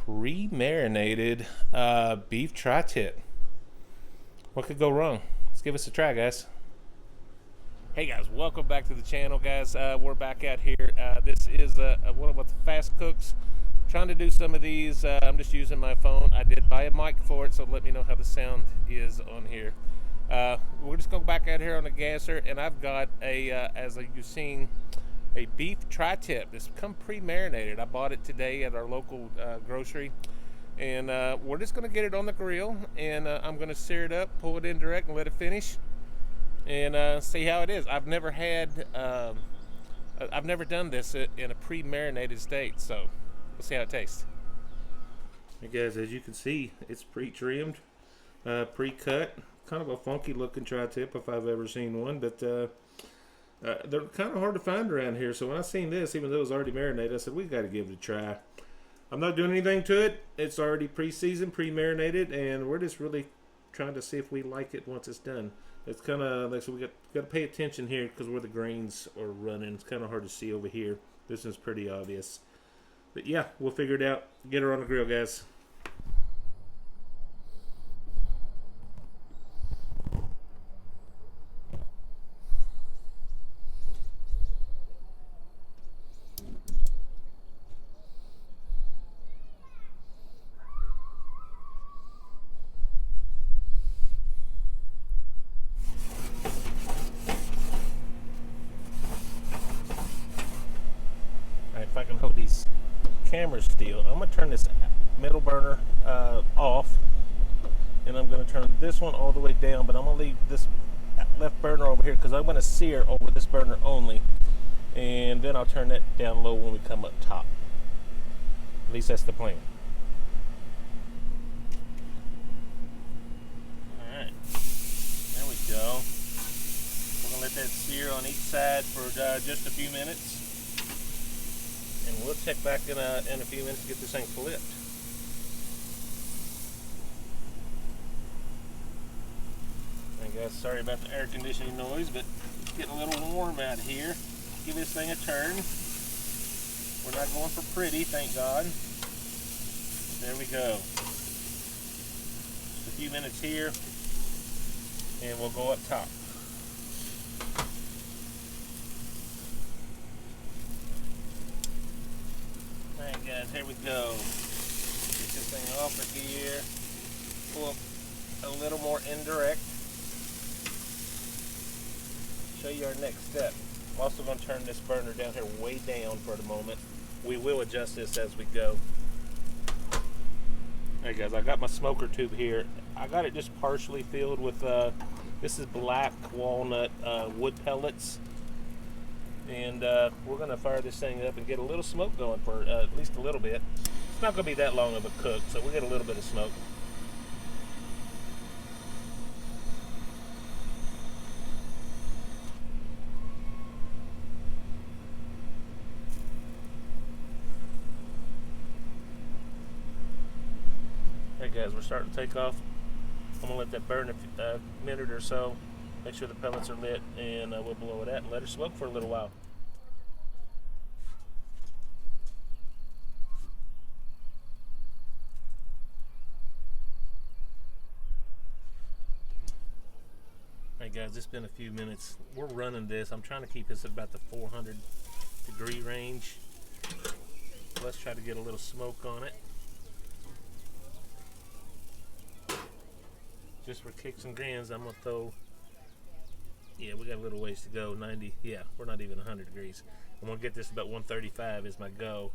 pre-marinated beef tri-tip. What could go wrong? Let's give us a try, guys. Hey guys, welcome back to the channel, guys. We're back out here. This is one of the fast cooks. Trying to do some of these. I'm just using my phone. I did buy a mic for it, so let me know how the sound is on here. We're just going back out here on the gasser, and I've got as you've seen, a beef tri-tip. This come pre-marinated. I bought it today at our local grocery, and we're just going to get it on the grill, and I'm going to sear it up, pull it in direct, and let it finish, and see how it is. I've never done this in a pre-marinated state, so we'll see how it tastes. Hey guys, as you can see, it's pre-trimmed, pre-cut. Kind of a funky looking tri-tip if I've ever seen one, but they're kind of hard to find around here. So when I seen this, even though it was already marinated, I said, we got to give it a try. I'm not doing anything to it. It's already pre-seasoned, pre-marinated, and we're just really trying to see if we like it once it's done. It's kind of like, so we got to pay attention here because where the grains are running. It's kind of hard to see over here. This one's pretty obvious. But yeah, we'll figure it out. Get her on the grill, guys. If I can hold these cameras still, I'm going to turn this middle burner off, and I'm going to turn this one all the way down, but I'm going to leave this left burner over here because I'm going to sear over this burner only, and then I'll turn that down low when we come up top. At least that's the plan. Alright, there we go. We're going to let that sear on each side for just a few minutes. And we'll check back in a few minutes to get this thing flipped. Hey guys, sorry about the air conditioning noise, but it's getting a little warm out here. Give this thing a turn. We're not going for pretty, thank God. There we go. Just a few minutes here, and we'll go up top. Alright guys, here we go. Get this thing off of here. Pull up a little more indirect. Show you our next step. I'm also going to turn this burner down here way down for the moment. We will adjust this as we go. Alright guys, I got my smoker tube here. I got it just partially filled with, this is black walnut wood pellets. And we're going to fire this thing up and get a little smoke going for at least a little bit. It's not going to be that long of a cook, so we'll get a little bit of smoke. Hey guys, we're starting to take off. I'm going to let that burn a minute or so. Make sure the pellets are lit, and we'll blow it out and let her smoke for a little while. Hey guys, it's been a few minutes. We're running this. I'm trying to keep this at about the 400 degree range. Let's try to get a little smoke on it. Just for kicks and grins, I'm going to throw... Yeah, we got a little ways to go. 90, yeah, we're not even 100 degrees. I'm going to get this about 135 is my go.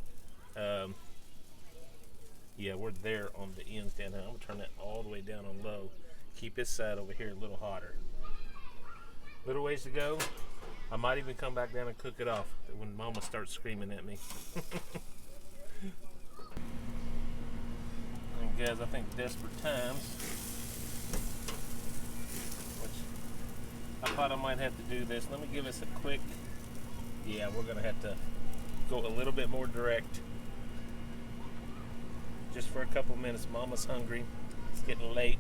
Yeah, we're there on the ends down here. I'm going to turn that all the way down on low. Keep this side over here a little hotter. Little ways to go. I might even come back down and cook it off when Mama starts screaming at me. And guys, I think desperate times. I thought I might have to do this. Let me give us a quick, yeah, we're going to have to go a little bit more direct. Just for a couple minutes. Mama's hungry. It's getting late.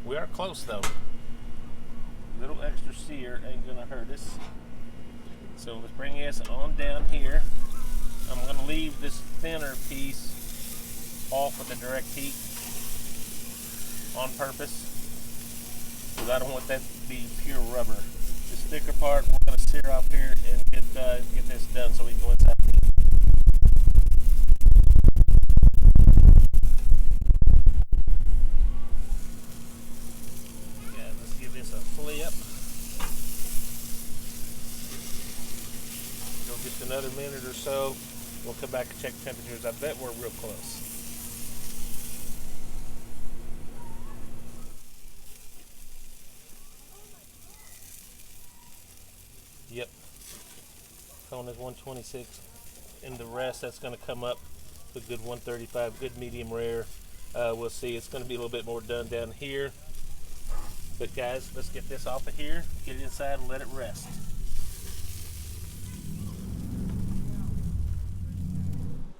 We are close though. A little extra sear ain't going to hurt us. So let's bring this on down here. I'm going to leave this thinner piece off with the direct heat on purpose, because I don't want that to be pure rubber. This thicker part we're going to sear off here and get this done so we can go inside the meat. Yeah, let's give this a flip. Go just another minute or so. We'll come back and check temperatures. I bet we're real close. Yep. Phone is 126. And the rest, that's going to come up to a good 135, good medium rare. We'll see. It's going to be a little bit more done down here. But guys, let's get this off of here, get it inside, and let it rest.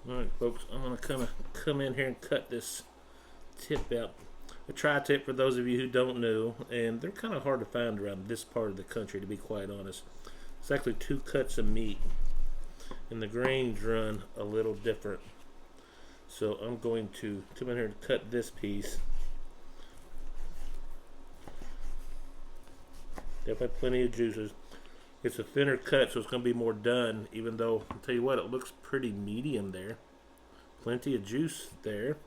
Alright folks, I'm going to come in here and cut this tip out. A tri-tip, for those of you who don't know, and they're kind of hard to find around this part of the country, to be quite honest. It's actually 2 cuts of meat, and the grains run a little different. So I'm going to come in here and cut this piece. Definitely plenty of juices. It's a thinner cut, so it's going to be more done, even though, I'll tell you what, it looks pretty medium there. Plenty of juice there.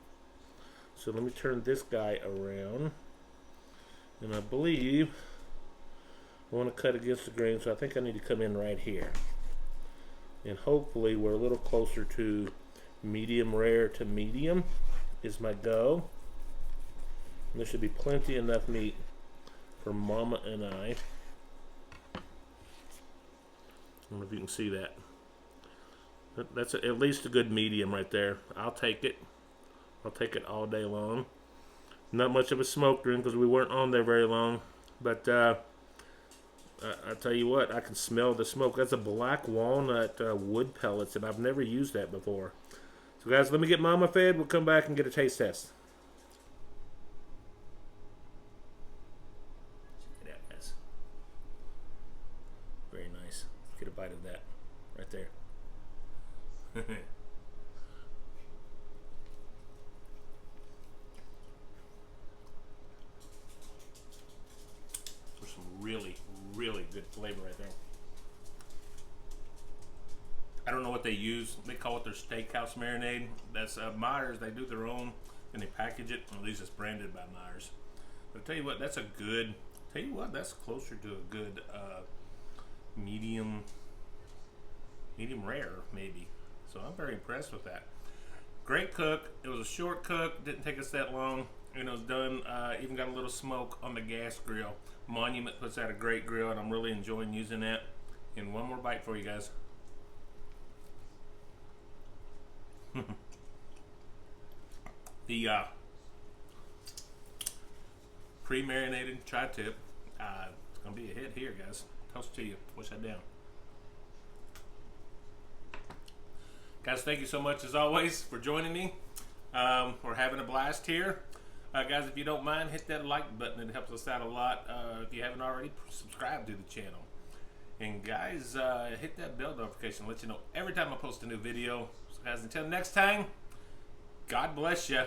So let me turn this guy around. And I believe I want to cut against the grain, so I think I need to come in right here. And hopefully we're a little closer to medium rare to medium is my go. And there should be plenty enough meat for Mama and I. I don't know if you can see that. That's at least a good medium right there. I'll take it. I'll take it all day long. Not much of a smoke ring because we weren't on there very long. But I tell you what, I can smell the smoke. That's a black walnut wood pellets, and I've never used that before. So guys, let me get Mama fed. We'll come back and get a taste test. Check it out, guys. Very nice. Let's get a bite of that right there. There's some really, really good flavor right there. I don't know what they use. They call it their steakhouse marinade. That's Myers. They do their own and they package it. At least it's branded by Myers. But I tell you what, that's a good. Tell you what, that's closer to a good medium rare maybe. So I'm very impressed with that. Great cook. It was a short cook. Didn't take us that long. And it was done. Even got a little smoke on the gas grill. Monument puts out a great grill, and I'm really enjoying using that. And one more bite for you guys. The pre-marinated tri-tip. It's gonna be a hit here, guys. Toast to you. Push that down. Guys, thank you so much as always for joining me. We're having a blast here. Guys, if you don't mind, hit that like button. It helps us out a lot. If you haven't already, subscribe to the channel. And guys, hit that bell notification. Let you know every time I post a new video. So guys, until next time, God bless you.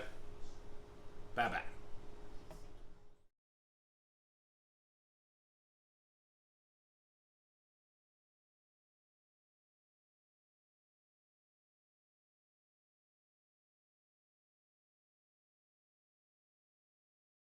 Bye-bye.